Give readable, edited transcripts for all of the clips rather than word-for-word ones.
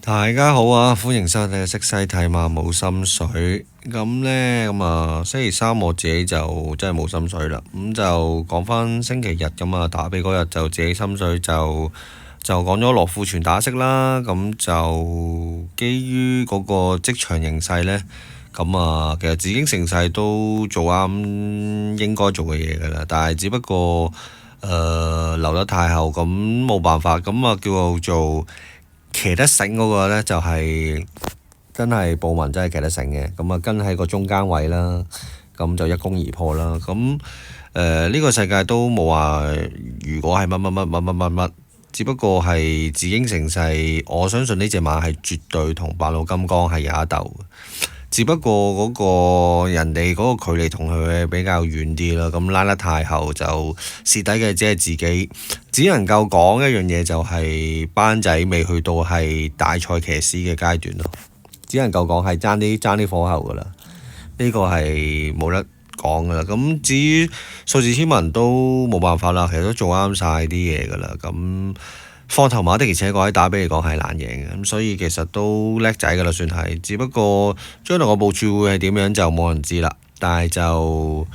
大家好啊，歡迎收睇識西睇馬冇心水。咁呢，星期三我自己就真係冇心水啦。咁就講返星期日咁啊，打比嗰日就自己心水就講咗羅富全打色啦。咁就基於嗰個職場形勢呢，其實紫荊盛世都做啱應該做嘅嘢㗎啦。但係只不過留得太後，咁冇辦法，叫做騎得醒嗰個呢，就係真係布文真係騎得醒嘅，跟喺個中間位啦，咁就一攻而破啦。呢個世界都冇話如果係乜，只不過係紫荊盛世，我相信呢隻馬係絕對同白鹿金剛係有一鬥。只不過嗰個人哋嗰個距離同佢比較遠啲啦，咁拉得太後就蝕底嘅只係自己，只能夠講一樣嘢就係班仔未去到係大賽騎師嘅階段咯，只能夠講係爭啲火候噶啦，呢個係冇得講噶啦。咁至於數字天文都冇辦法啦，其實都做啱晒啲嘢噶啦。咁放頭馬的而且確喺打比嚟講係難贏嘅，咁所以其實都叻仔㗎啦，算係。只不過將來個部署會係點樣就冇人知啦。但係就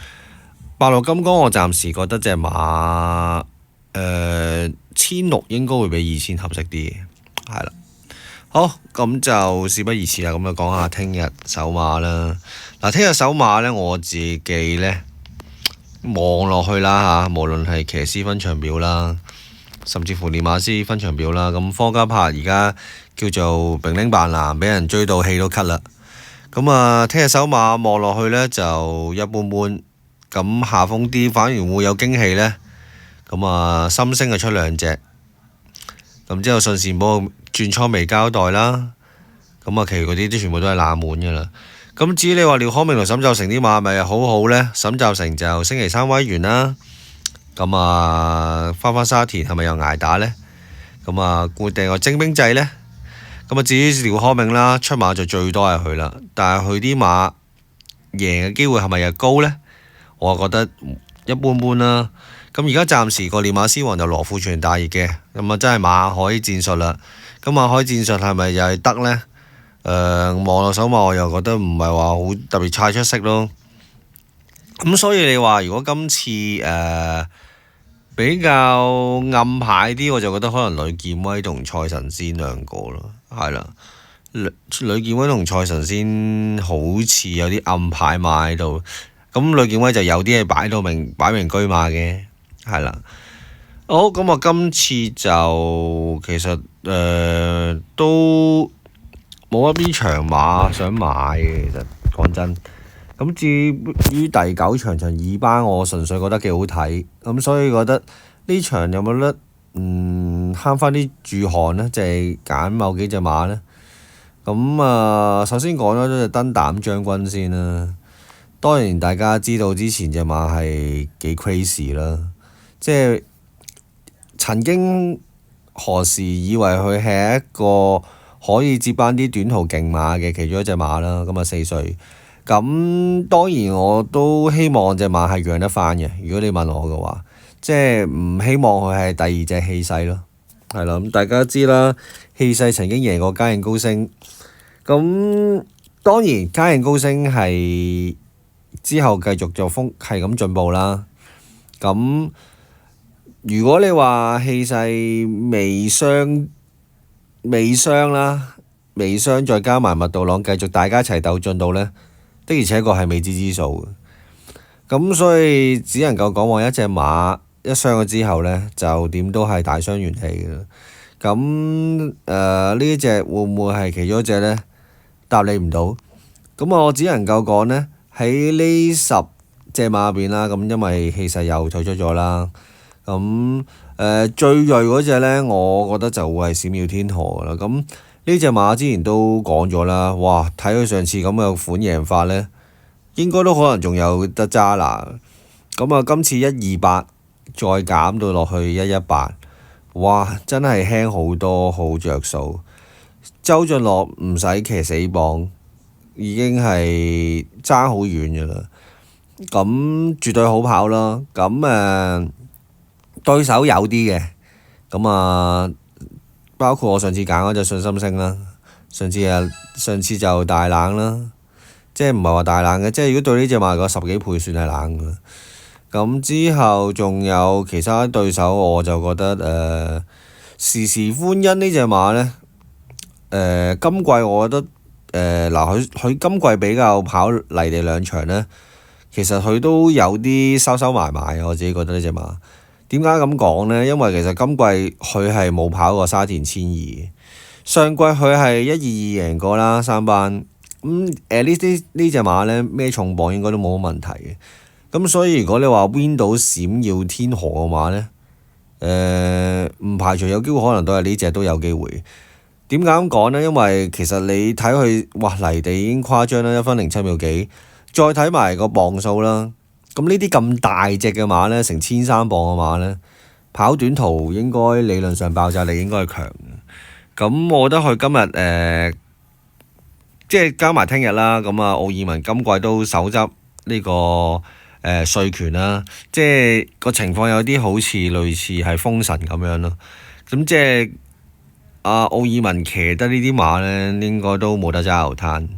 白鹿金剛，我暫時覺得隻馬1600應該會比2000合適啲嘅，係啦。好，咁就事不宜遲啦，咁就講下聽日首馬啦。嗱，聽日首馬呢，我自己呢望落去啦嚇，無論係騎師分場表啦，甚至乎練馬師分場表啦，咁科嘉柏而家叫做並拎扮藍，俾人追到氣都咳啦。聽日首馬望落去呢就一般般，咁下風啲反而會有驚喜呢。心星就出兩隻，咁之後順善寶轉倉未交代啦，其餘嗰啲都全部都係冷門㗎啦。咁至於你話廖康明同沈就成啲馬咪好好呢？沈就成就星期三威完啦。返沙田係咪又捱打呢？固定個精兵制呢？至於廖康明啦，出馬就最多係佢啦。但係佢啲馬贏嘅機會係咪又高呢？我覺得一般般啦。而家暫時個練馬師王就羅富全大熱嘅，真係馬海戰術啦。馬海戰術係咪又係得呢？望落手馬我又覺得唔係話好特別太出色咯。所以你話如果今次比較暗牌啲，我就覺得可能呂健威同蔡神仙兩個咯，係啦。呂健威同蔡神仙好似有啲暗牌馬喺度，呂健威就有啲係擺明車馬嘅，係啦。好，我今次就其實都冇一邊長馬想買嘅，其實講真。至於第9場2班，我純粹覺得幾好睇，所以覺得呢場有冇得慳翻啲注汗呢？就係揀某幾隻馬呢。首先講咗隻燈膽將軍先啦。當然大家知道之前隻馬係幾 crazy 啦，即係曾經何時以為佢係一個可以接班啲短途勁馬嘅其中一隻馬啦。4歲。當然我都希望隻馬係養得翻嘅。如果你問我嘅話，即係唔希望佢係第二隻氣勢咯。係啦，大家知啦，氣勢曾經贏過嘉應高升。當然嘉應高升係之後繼續就係咁進步啦。如果你話氣勢未傷啦，未傷再加埋麥道朗繼續大家一齊鬥進度呢，的而且確係未知之數嘅。所以只能夠講話一隻馬一傷咗之後呢，就點都係大傷元氣嘅。呢隻會唔會係其中一隻呢？答你唔到。我只能夠講呢，喺呢10隻馬入邊啦，因為氣勢又退出咗啦。最鋭嗰隻呢，我覺得就會係閃耀天河啦。呢隻馬之前都講咗啦，哇！睇佢上次咁嘅款贏法呢，應該都可能仲有得揸拿。今次128再減到落去118，哇！真係輕好多，好着數。周俊樂唔使騎死磅，已經係爭好遠㗎啦。絕對好跑啦。對手有啲嘅，包括我上次揀嗰隻信心星啦。上次就大冷啦，即係唔係話大冷嘅，即係如果對呢隻馬個10幾倍算係冷㗎。咁之後仲有其他對手，我就覺得時時歡欣呢隻馬呢，今季我覺得佢今季比較跑泥地2場呢，其實佢都有啲收埋埋，我自己覺得呢隻馬。點解咁講呢？因為其實今季佢係冇跑過沙田1200，上季佢係122贏過啦3班。呢隻馬呢，孭重磅應該都冇乜問題嘅。咁所以如果你話 win 到閃耀天河嘅話呢，唔排除有機會可能都係呢隻都有機會。點解咁講呢？因為其實你睇佢泥地已經誇張啦，1分07秒幾，再睇埋個磅數啦。咁呢啲咁大隻嘅馬呢，成1300磅嘅馬呢，跑短途應該理論上爆炸力應該係強嘅。咁我覺得佢今日即係加埋聽日啦。咁奧爾文今季都手執呢個稅權啦，即係個情況有啲好似類似係封神咁樣咯。咁即係奧爾文騎得呢啲馬呢，應該都冇得揸流灘。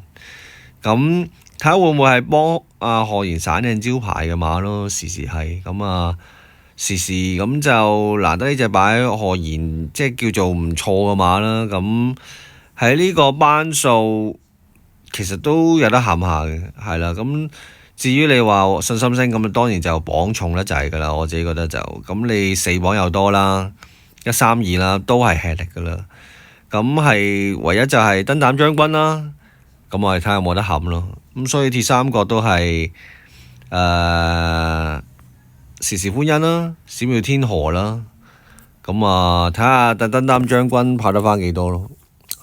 咁睇下會唔會係幫賀賢散靚招牌嘅馬咯？時時係咁時時咁就難得呢隻擺賀賢，即係叫做唔錯嘅馬啦。咁喺呢個班數其實都有得冚下嘅，係啦。咁至於你話信心星咁，當然就磅重得滯㗎啦。我自己覺得就咁，你4磅又多啦，132啦，都係吃力㗎啦。咁係唯一就係燈膽將軍啦。咁我哋睇下有冇得冚咯。咁所以鐵三角都係時時歡欣啦，閃耀天河啦。咁睇下燈膽將軍跑得翻幾多咯。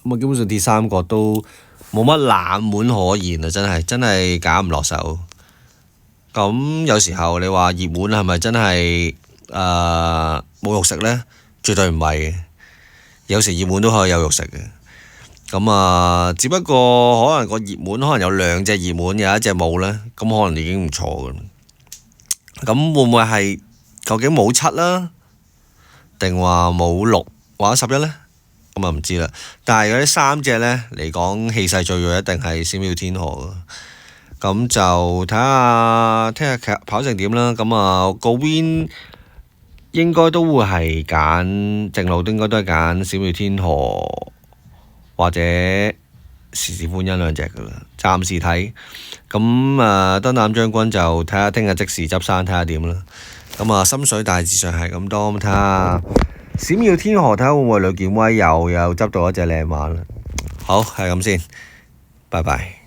咁基本上鐵三角都冇乜冷門可言啊！真係揀唔落手。咁有時候你話熱門係咪真係冇肉食呢？絕對唔係嘅。有時熱門都可以有肉食嘅。咁只不過可能個熱門可能有2隻熱門，有一隻冇呢，咁可能已經唔錯㗎。咁會唔會係究竟冇7啦，定話冇6或者11呢？咁唔知啦。但係嗰啲3隻呢嚟講，氣勢最弱一定係閃耀天河。咁就睇下聽日跑成點啦。咁個 win 應該都會係揀正路，應該都係揀閃耀天河或者時時歡欣2隻㗎啦。暫時睇。咁燈膽將軍就睇下聽日即時執生睇下點啦。咁心水大致上係咁多，咁睇下閃耀天河睇下會唔會呂健威又執到一隻靚馬啦。好，係咁先，拜拜。